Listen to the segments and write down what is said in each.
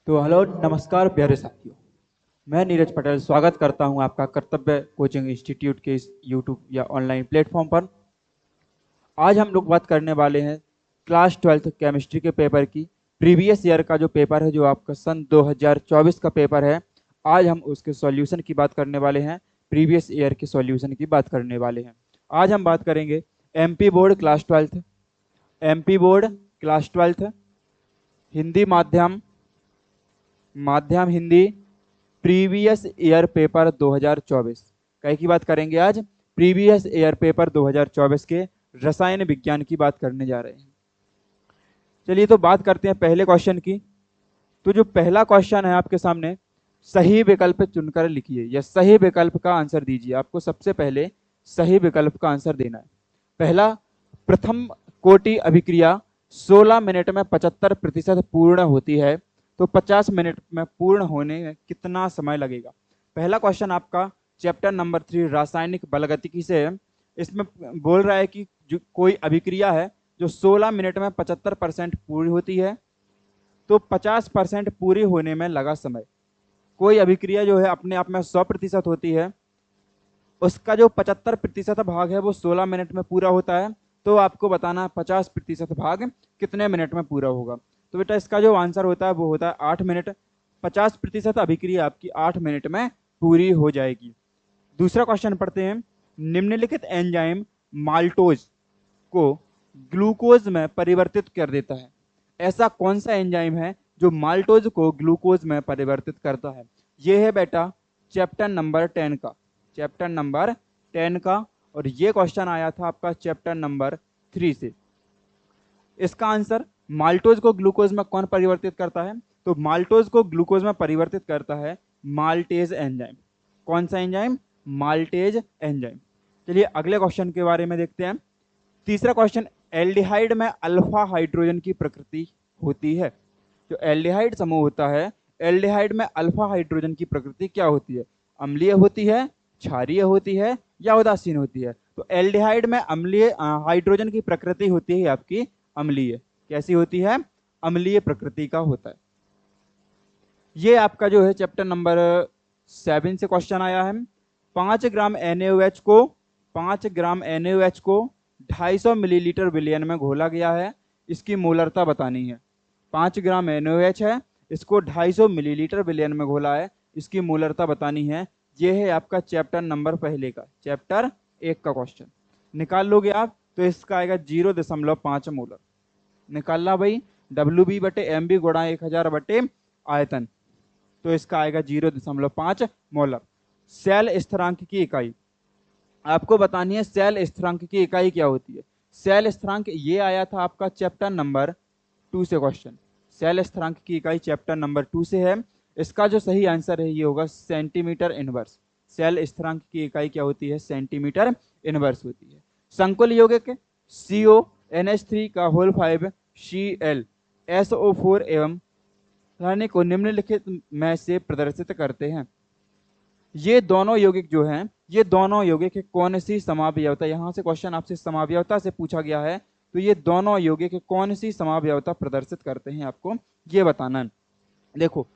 तो हेलो नमस्कार प्यारे साथियों। मैं नीरज पटेल स्वागत करता हूं आपका कर्तव्य कोचिंग इंस्टीट्यूट के इस यूट्यूब या ऑनलाइन प्लेटफॉर्म पर। आज हम लोग बात करने वाले हैं क्लास 12th केमिस्ट्री के पेपर की। प्रीवियस ईयर का जो पेपर है, जो आपका सन 2024 का पेपर है, आज हम उसके सॉल्यूशन की बात करने वाले हैं। प्रीवियस ईयर के सॉल्यूशन की बात करने वाले हैं। आज हम बात करेंगे MP board class 12th, MP board class 12th, Hindi माध्यम, माध्यम हिंदी, प्रीवियस ईयर पेपर 2024 कई की बात करेंगे आज। प्रीवियस ईयर पेपर 2024 के रसायन विज्ञान की बात करने जा रहे हैं। चलिए तो बात करते हैं पहले क्वेश्चन की। तो जो पहला क्वेश्चन है आपके सामने, सही विकल्प चुनकर लिखिए या सही विकल्प का आंसर दीजिए। आपको सबसे पहले सही विकल्प का आंसर देना है। पहला, प्रथम कोटि अभिक्रिया 16 मिनट में 75% पूर्ण होती है, तो 50 मिनट में पूर्ण होने में कितना समय लगेगा। पहला क्वेश्चन आपका चैप्टर नंबर 3 रासायनिक बलगतिकी से है। इसमें बोल रहा है कि जो कोई अभिक्रिया है जो 16 मिनट में 75% पूरी होती है, तो 50% पूरी होने में लगा समय। कोई अभिक्रिया जो है अपने आप में 100% होती है, उसका जो 75% भाग है वो 16 मिनट में पूरा होता है। तो आपको बताना है 50% भाग कितने मिनट में पूरा होगा। तो बेटा इसका जो आंसर होता है वो होता है 8 मिनट। 50% अभिक्रिया आपकी 8 मिनट में पूरी हो जाएगी। दूसरा क्वेश्चन पढ़ते हैं। निम्नलिखित एंजाइम माल्टोज को ग्लूकोज में परिवर्तित कर देता है। ऐसा कौन सा एंजाइम है जो माल्टोज को ग्लूकोज में परिवर्तित करता है। यह है बेटा चैप्टर नंबर 10 का, चैप्टर नंबर 10 का। और ये क्वेश्चन आया था आपका चैप्टर नंबर 3 से। इसका आंसर, माल्टोज को ग्लूकोज में कौन परिवर्तित करता है, तो माल्टोज को ग्लूकोज में परिवर्तित करता है माल्टेज एंजाइम। कौन सा एंजाइम, माल्टेज एंजाइम। चलिए अगले क्वेश्चन के बारे में देखते हैं। तीसरा क्वेश्चन, एल्डिहाइड में अल्फा हाइड्रोजन की प्रकृति होती है। जो एल्डिहाइड समूह होता है, एल्डिहाइड में अल्फा हाइड्रोजन की प्रकृति क्या होती है, अम्लीय होती है, क्षारीय होती है या उदासीन होती है। तो एल्डिहाइड में अम्लीय हाइड्रोजन की प्रकृति होती है आपकी अम्लीय। कैसी होती है, अम्लीय प्रकृति का होता है। ये आपका जो है चैप्टर नंबर 7 से क्वेश्चन आया है। 5 ग्राम NaOH को 250 मिलीलीटर विलयन में घोला गया है। इसकी मोलरता बतानी है। 5 ग्राम NaOH है, इसको 250 मिलीलीटर विलयन में घोला है, इसकी मोलरता बतानी है। ये है आपका चैप्टर नंबर पहले का, चैप्टर 1 का क्वेश्चन। निकाल लोगे आप तो इसका आएगा 0.5 मोलर। निकालना भाई, WB/MB गुणा 1000 बटे आयतन, तो इसका आएगा 0.5 मोलर। सेल स्थिरांक की इकाई आपको बतानी है। सेल स्थिरांक की इकाई क्या होती है। सेल स्थिरांक ये आया था आपका चैप्टर नंबर 2 से क्वेश्चन। सेल स्थिरांक की इकाई चैप्टर नंबर 2 से है। इसका जो सही आंसर है ये होगा सेंटीमीटर इनवर्स। सेल स्थिरांक की इकाई क्या होती है, सेंटीमीटर इनवर्स होती है। संकुल यौगिक CONH3 का होल 5 Cl SO4 एवं रानी को निम्नलिखित में से प्रदर्शित करते हैं। ये दोनों यौगिक जो हैं, ये दोनों यौगिक कौन सी समावयवता, यहाँ से क्वेश्चन आपसे समावयवता से पूछा गया है, तो ये दोनों यौगिक कौन सी समावयवता प्रदर्शित करते हैं आपको ये बताना है। देखो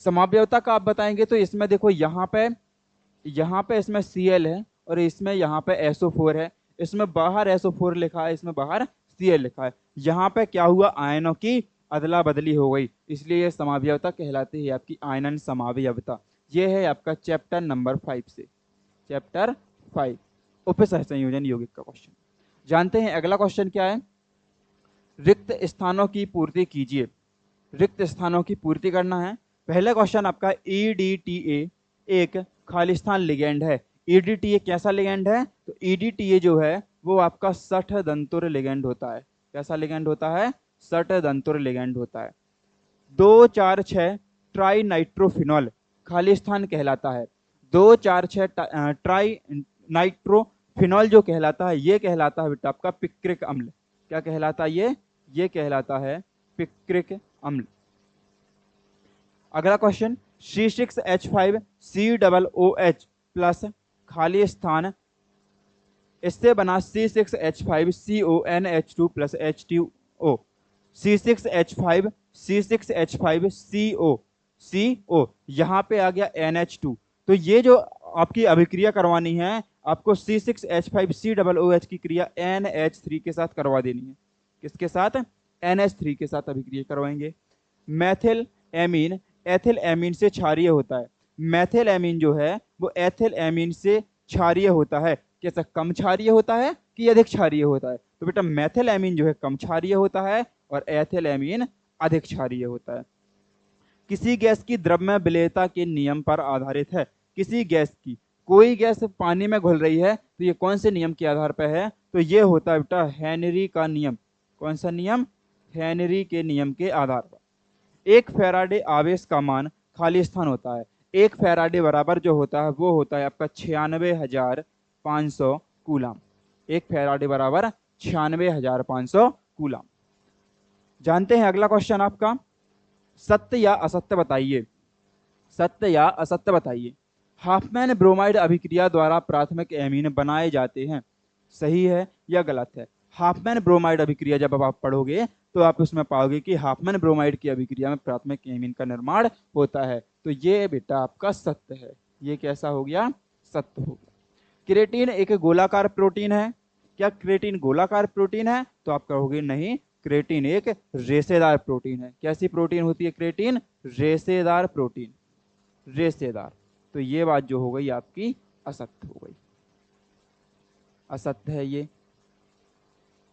समावयवता का आप बताएंगे तो इसमें देखो यहाँ पे इसमें Cl है और इसमें यहाँ पे SO4 है। इसमें बाहर SO4 लिखा है, इसमें बाहर Cl लिखा है। यहाँ पे क्या हुआ, आयनों की अदला बदली हो गई, इसलिए ये समावयवता कहलाती है आपकी आयनन समावयवता। ये है आपका चैप्टर नंबर 5 से, चैप्टर 5 उपसहसंयोजन यौगिक का क्वेश्चन। जानते हैं अगला क्वेश्चन क्या है। रिक्त स्थानों की पूर्ति कीजिए। रिक्त स्थानों की पूर्ति करना है। पहला क्वेश्चन आपका EDTA एक खालिस्तान लिगेंड है। EDTA कैसा लिगेंड है, तो EDTA जो है वो आपका 60 दंतुर लिगेंड होता है। कैसा लिगेंड होता है, 60 दंतुर लिगेंड होता है। 2,4,6 ट्राई नाइट्रोफिनॉल खालिस्तान कहलाता है। 2,4,6 ट्राई नाइट्रोफिनॉल जो कहलाता है, ये कहलाता है बेटा आपका पिक्रिक अम्ल। क्या कहलाता है ये कहलाता है पिक्रिक अम्ल। अगला क्वेश्चन, C6H5COOH प्लस खाली स्थान, इससे बना C6H5CONH2 plus H2O। C6H5CO CO, यहाँ पे आ गया NH2। तो ये जो आपकी अभिक्रिया करवानी है, आपको C6H5COOH की क्रिया NH3 के साथ करवा देनी है। किसके साथ? NH3 के साथ अभिक्रिया करवाएंगे। मैथिल एमीन एथिल एमीन से क्षारीय होता है। मैथिल एमीन जो है वो एथिल एमीन से क्षारीय होता है। कैसा? कम क्षारीय होता है कि अधिक क्षारीय होता है? तो बेटा मैथिल एमीन जो है कम क्षारीय होता है और एथिल एमीन अधिक क्षारीय होता है। किसी गैस की द्रव्यमान विलेयता के नियम पर आधारित है। किसी गैस की, कोई गैस पानी में घुल रही है तो ये कौन से नियम के आधार पर है? तो ये होता है बेटा हेनरी का नियम। कौन सा नियम? हेनरी के नियम के आधार पर। एक फैराडे आवेश का मान खाली स्थान होता है। एक फैराडे बराबर जो होता है वो होता है आपका 96,500 कूलम। एक फैराडे बराबर 96,500 कूलम। जानते हैं अगला क्वेश्चन आपका, सत्य या असत्य बताइए। सत्य या असत्य बताइए। हाफमैन ब्रोमाइड अभिक्रिया द्वारा प्राथमिक एमीन बनाए जाते हैं। सही है या गलत है? हाफमैन ब्रोमाइड अभिक्रिया जब आप पढ़ोगे तो आप उसमें पाओगे कि हाफमैन ब्रोमाइड की अभिक्रिया में प्राथमिक एमीन का निर्माण होता है। तो ये बेटा आपका सत्य है। ये कैसा हो गया? सत्य हो गया। क्रेटीन एक गोलाकार प्रोटीन है। क्या क्रेटीन गोलाकार प्रोटीन है? तो आप कहोगे नहीं, क्रेटीन एक रेशेदार प्रोटीन है। कैसी प्रोटीन होती है क्रेटीन? रेशेदार प्रोटीन, रेशेदार। तो ये बात जो हो गई आपकी असत्य हो गई, असत्य है ये।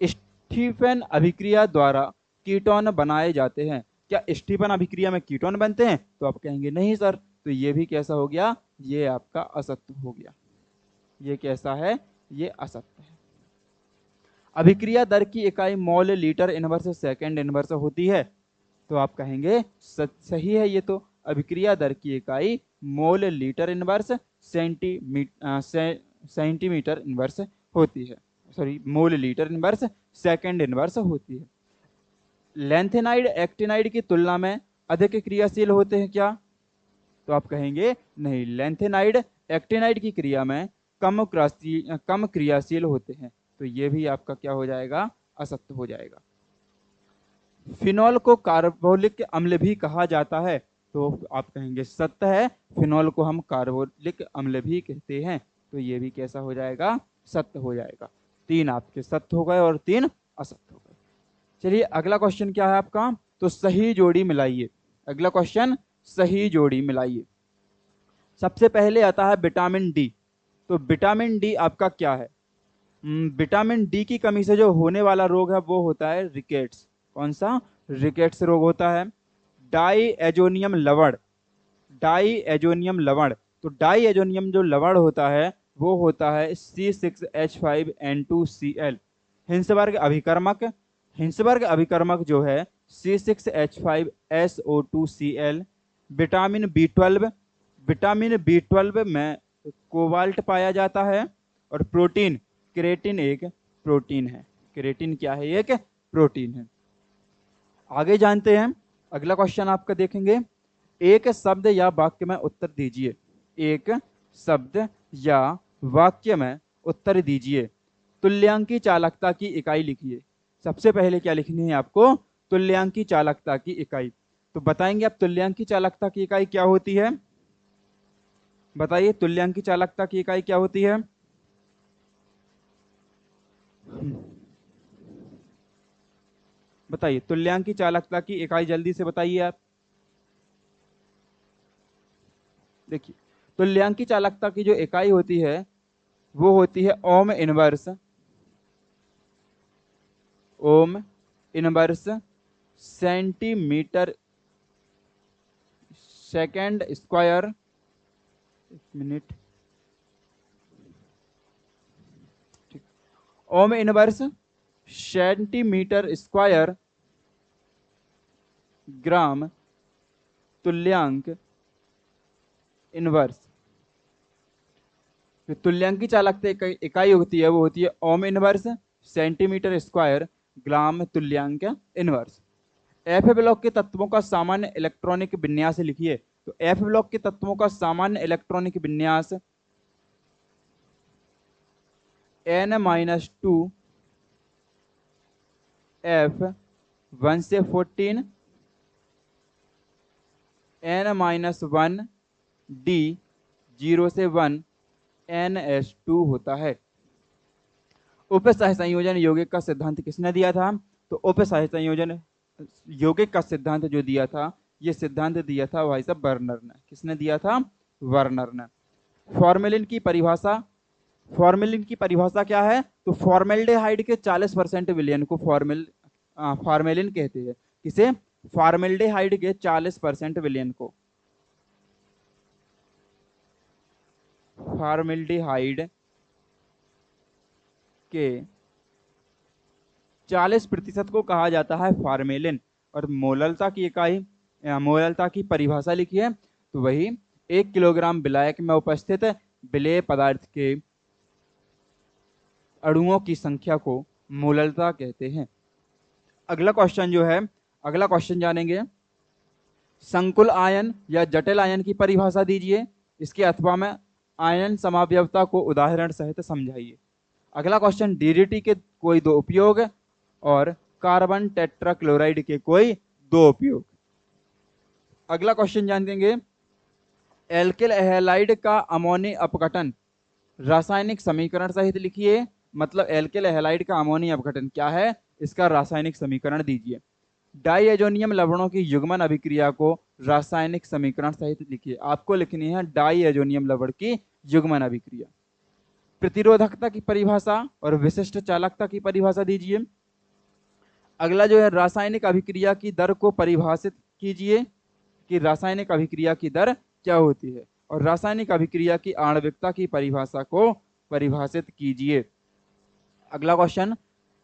स्टीफन अभिक्रिया द्वारा कीटोन बनाए जाते हैं। क्या स्टीफन अभिक्रिया में कीटोन बनते हैं? तो आप कहेंगे नहीं सर। तो ये भी कैसा हो गया? ये आपका असत्य हो गया। ये कैसा है? ये असत्य है। अभिक्रिया दर की इकाई mole litre inverse second inverse होती है। तो आप कहेंगे सही है ये तो। अभिक्रिया दर की इकाई mole litre inverse centimetre inverse होती है। Sorry, mole litre inverse second inverse होती है। लेंथेनाइड एक्टिनाइड की तुलना में अधिक क्रियाशील होते हैं क्या? तो आप कहेंगे नहीं, लेंथेनाइड एक्टिनाइड की क्रिया में कम क्रियाशील होते हैं। तो ये भी आपका क्या हो जाएगा? असत्य हो जाएगा। फिनॉल को कार्बोलिक अम्ल भी कहा जाता है। तो आप कहेंगे सत्य है, फिनॉल को हम कार्बोलिक अम्ल भी कहते हैं। तो ये भी कैसा हो जाएगा? सत्य हो जाएगा। 3 आपके सत्य हो गए और 3 असत्य हो गए। चलिए अगला क्वेश्चन क्या है आपका? तो सही जोड़ी मिलाइए। अगला क्वेश्चन, सही जोड़ी मिलाइए। सबसे पहले आता है विटामिन डी। तो विटामिन डी आपका क्या है? विटामिन डी की कमी से जो होने वाला रोग है वो होता है रिकेट्स। कौन सा? रिकेट्स रोग होता है। डाई एजोनियम लवण, डाई एजोनियम लवण। तो डाई एजोनियम जो लवण होता है वो होता है C6H5N2Cl। हिंसबर्ग अभिकर्मक, हिंसबर्ग अभिकर्मक जो है C6H5SO2Cl। Vitamin B12, vitamin B12 में कोबाल्ट पाया जाता है। और प्रोटीन, क्रेटिन एक प्रोटीन है। क्रेटिन क्या है? एक प्रोटीन है। आगे जानते हैं। अगला क्वेश्चन आपका देखेंगे, एक शब्द या वाक्य में उत्तर दीजिए। एक शब्द या वाक्य में उत्तर दीजिए। तुल्यांकी चालकता की इकाई लिखिए। सबसे पहले क्या लिखनी है आपको? तुल्यांकी चालकता की इकाई। तो बताएंगे आप तुल्यांकी चालकता की इकाई क्या होती है? बताइए तुल्यांकी चालकता की इकाई क्या होती है? बताइए तुल्यांकी चालकता की इकाई, जल्दी से बताइए आप। देखिए तुल्यांकी चालकता की जो इकाई होती है वो होती है ohm inverse, ohm inverse centimetre second square. एक मिनट, ठीक। ओम इनवर्स सेंटीमीटर स्क्वायर ग्राम तुल्यांक इनवर्स। तुल्यांकी चालकता इकाई होती है वो होती है ओम इनवर्स सेंटीमीटर स्क्वायर ग्राम तुल्यांक इनवर्स। एफ ब्लॉक के तत्वों का सामान्य इलेक्ट्रॉनिक विन्यास लिखिए। तो एफ ब्लॉक के तत्वों का सामान्य इलेक्ट्रॉनिक विन्यास N-2 F 1 से 14 N-1 D 0 से 1 NH2 होता है। उपसह संयोजन यौगिक का सिद्धांत किसने दिया था? तो उपसह संयोजन यौगिक का सिद्धांत जो दिया था, ये सिद्धांत दिया था भाई साहब वर्नर ने। किसने दिया था? वर्नर ने। फॉर्मेलिन की परिभाषा, फॉर्मेलिन की परिभाषा क्या है? तो फॉर्मेल्डेहाइड के 40% विलयन को फॉर्मेलिन कहते हैं। किसे? फॉर्मेल्डेहाइड के 40% विलयन को फॉर्मेल्डेहाइड के 40% को कहा जाता है फॉर्मेलिन। और मोललता की इकाई, मोललता की परिभाषा लिखी है तो वही 1 किलोग्राम विलायक में उपस्थित विलेय पदार्थ के अणुओं की संख्या को मोललता कहते हैं। अगला क्वेश्चन जो है, अगला क्वेश्चन जानेंगे, संकुल आयन या जटिल आयन की परिभाषा दीजिए, इसके अथवा में आयन समावयवता को उदाहरण सहित समझाइए। अगला क्वेश्चन, डीडीटी के कोई दो उपयोग और कार्बन टेट्राक्लोराइड के कोई दो उपयोग। अगला क्वेश्चन जानेंगे, एल्किल हैलाइड का अमोनी अपघटन रासायनिक समीकरण सहित लिखिए। मतलब एल्किल हैलाइड का अमोनी अपघटन क्या है, इसका रासायनिक समीकरण दीजिए। डाईएजोनियम लवणों की युग्मन अभिक्रिया को रासायनिक समीकरण सहित लिखिए। आपको लिखनी है डाईएजोनियम लवण की युग्मन अभिक्रिया। प्रतिरोधकता की परिभाषा और विशिष्ट चालकता की परिभाषा दीजिए। अगला जो है, रासायनिक अभिक्रिया की दर को परिभाषित कीजिए कि रासायनिक अभिक्रिया की दर क्या होती है, और रासायनिक अभिक्रिया की आणविकता की परिभाषा को परिभाषित कीजिए। अगला क्वेश्चन,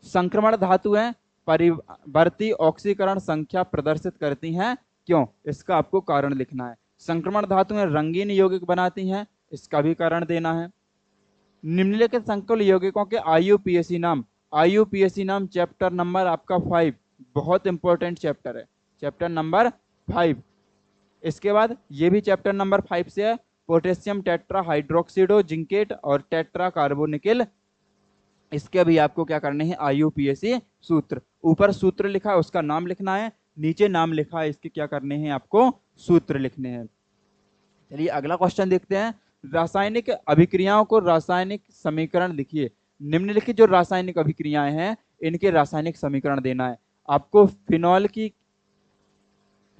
संक्रमण धातुएं परिवर्ती ऑक्सीकरण संख्या प्रदर्शित करती हैं, क्यों? इसका आपको कारण लिखना है। संक्रमण धातुएं रंगीन यौगिक बनाती हैं, इसका भी कारण देना है। निम्नलिखित संकुल यौगिकों के आईयूपीएसी नाम, आईयूपीएसी नाम चैप्टर नंबर आपका 5, बहुत इंपॉर्टेंट चैप्टर है, चैप्टर नंबर 5। इसके बाद ये भी चैप्टर नंबर 5 से है, पोटेशियम टेट्रा हाइड्रोक्सीडो जिंकेट और टेट्रा कार्बोनिकिल। इसके भी आपको क्या करने हैं, आईयूपीएसी सूत्र। ऊपर सूत्र लिखा है उसका नाम लिखना है, नीचे नाम लिखा है इसके क्या करने हैं, आपको सूत्र लिखने हैं। चलिए अगला क्वेश्चन देखते हैं, रासायनिक अभिक्रियाओं को रासायनिक समीकरण लिखिए। निम्नलिखित जो रासायनिक अभिक्रियाएं हैं इनके रासायनिक समीकरण देना है। आपको फिनॉल की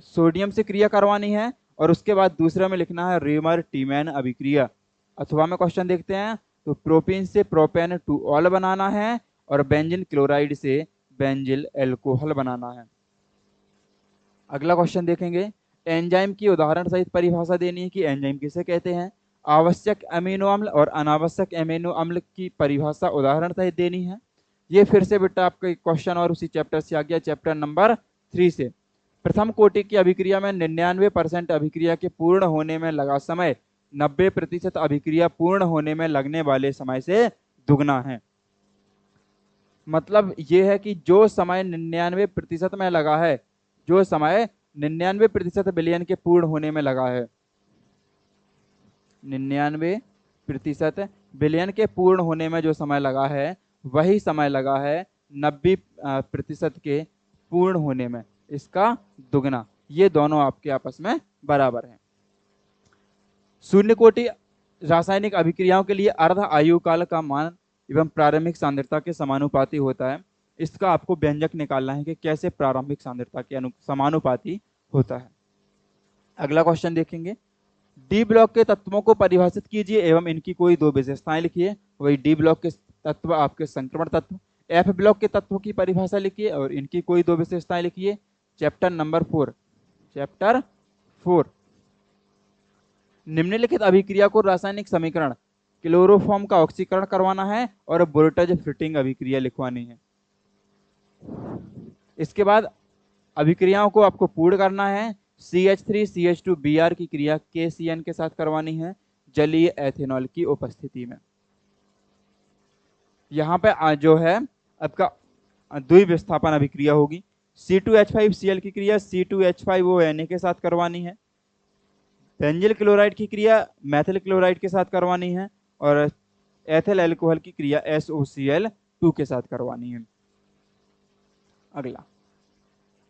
सोडियम से क्रिया करवानी है और उसके बाद दूसरे में लिखना है रीमर टीमैन अभिक्रिया। अथवा में क्वेश्चन देखते हैं, तो प्रोपीन से प्रोपेन टू ऑल बनाना है और बेंजीन क्लोराइड से बेंजिल एल्कोहल बनाना है। अगला क्वेश्चन देखेंगे, एंजाइम की उदाहरण सहित परिभाषा देनी है कि एंजाइम किसे कहते हैं। आवश्यक अमीनो अम्ल और अनावश्यक अमीनो अम्ल की परिभाषा उदाहरण सहित देनी है। ये फिर से बेटा आपका क्वेश्चन और उसी चैप्टर से आ गया, चैप्टर नंबर 3 से। प्रथम कोटि की अभिक्रिया में 99% अभिक्रिया के पूर्ण होने में लगा समय 90% अभिक्रिया पूर्ण होने में लगने वाले समय से दुगना है। मतलब ये है कि जो समय 99% में लगा है, जो समय 99% विलयन के पूर्ण होने में लगा है, 99% विलयन के पूर्ण होने में जो समय लगा है वही समय लगा है 90% के पूर्ण होने में, इसका दुगना। ये दोनों आपके आपस में बराबर हैं। शून्य कोटि रासायनिक अभिक्रियाओं के लिए अर्ध आयुकाल का मान एवं प्रारंभिक सांद्रता के समानुपाती होता है। इसका आपको व्यंजक निकालना है कि कैसे प्रारंभिक सांद्रता के समानुपाती होता है। अगला क्वेश्चन देखेंगे, डी ब्लॉक के तत्वों को परिभाषित कीजिए एवं इनकी कोई दो विशेषताएं लिखिए। वही डी ब्लॉक के तत्व आपके संक्रमण तत्व। एफ ब्लॉक के तत्वों की परिभाषा लिखिए और इनकी कोई दो विशेषताएं लिखिए। Chapter number 4, chapter 4। निम्नलिखित अभिक्रिया को रासायनिक समीकरण, क्लोरोफॉर्म का ऑक्सीकरण करवाना है और वोल्टेज फ्लिटिंग अभिक्रिया लिखवानी है। इसके बाद अभिक्रियाओं को आपको पूर्ण करना है। CH3CH2Br की क्रिया KCN के साथ करवानी है जलीय एथेनॉल की उपस्थिति में। यहाँ पे जो है आपका द्विविस्थापन अभिक्रिया होगी। C2H5Cl की क्रिया C2H5ONa के साथ करवानी है। बेंजिल क्लोराइड की क्रिया मैथिल क्लोराइड के साथ करवानी है और एथिल एल्कोहल की क्रिया SOCl2 के साथ करवानी है। अगला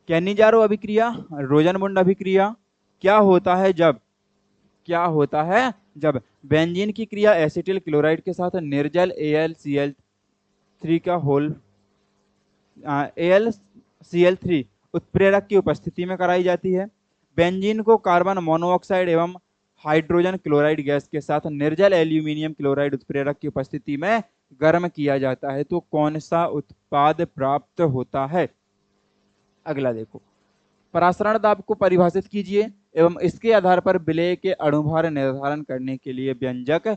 कैनिजारो अभिक्रिया, रोजनमुंड अभिक्रिया, क्या होता है जब बेंजीन की क्रिया एसिटिल क्लोराइड के साथ निर्जल AlCl3 का होल AlCl3 उत्प्रेरक की उपस्थिति में कराई जाती है। बेंजीन को कार्बन मोनोऑक्साइड एवं हाइड्रोजन क्लोराइड गैस के साथ निर्जल एल्यूमिनियम क्लोराइड उत्प्रेरक की उपस्थिति में गर्म किया जाता है, तो कौन सा उत्पाद प्राप्त होता है? अगला देखो, परासरण दाब को परिभाषित कीजिए एवं इसके आधार पर विलेय के अणुभार निर्धारण करने के लिए व्यंजक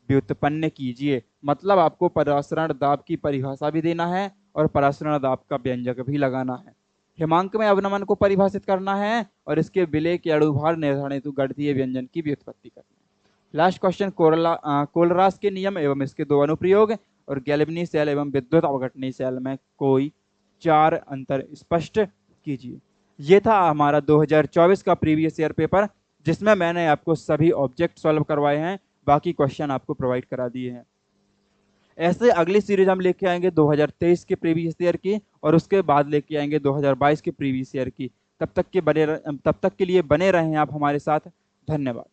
व्युत्पन्न कीजिए। मतलब आपको परासरण दाब की परिभाषा भी देना है और परासरण दाब का व्यंजक भी लगाना है। हिमांक में अवनमन को परिभाषित करना है और इसके विलेय के अणुभार निर्धारण हेतु गणितीय व्यंजन की व्युत्पत्ति करनी है। लास्ट क्वेश्चन, कोलरास के नियम एवं इसके दो अनुप्रयोग और गैल्वेनी सेल एवं विद्युत अवघटनी सेल में कोई 4 अंतर स्पष्ट कीजिए। ये था हमारा 2024 का प्रीवियस ईयर पेपर, जिसमें मैंने आपको सभी ऑब्जेक्ट सॉल्व करवाए हैं, बाकी क्वेश्चन आपको प्रोवाइड करा दिए हैं। ऐसे अगली सीरीज हम लेके आएंगे 2023 के प्रीवियस ईयर की और उसके बाद लेके आएंगे 2022 के प्रीवियस ईयर की। तब तक के लिए बने रहें आप हमारे साथ। धन्यवाद।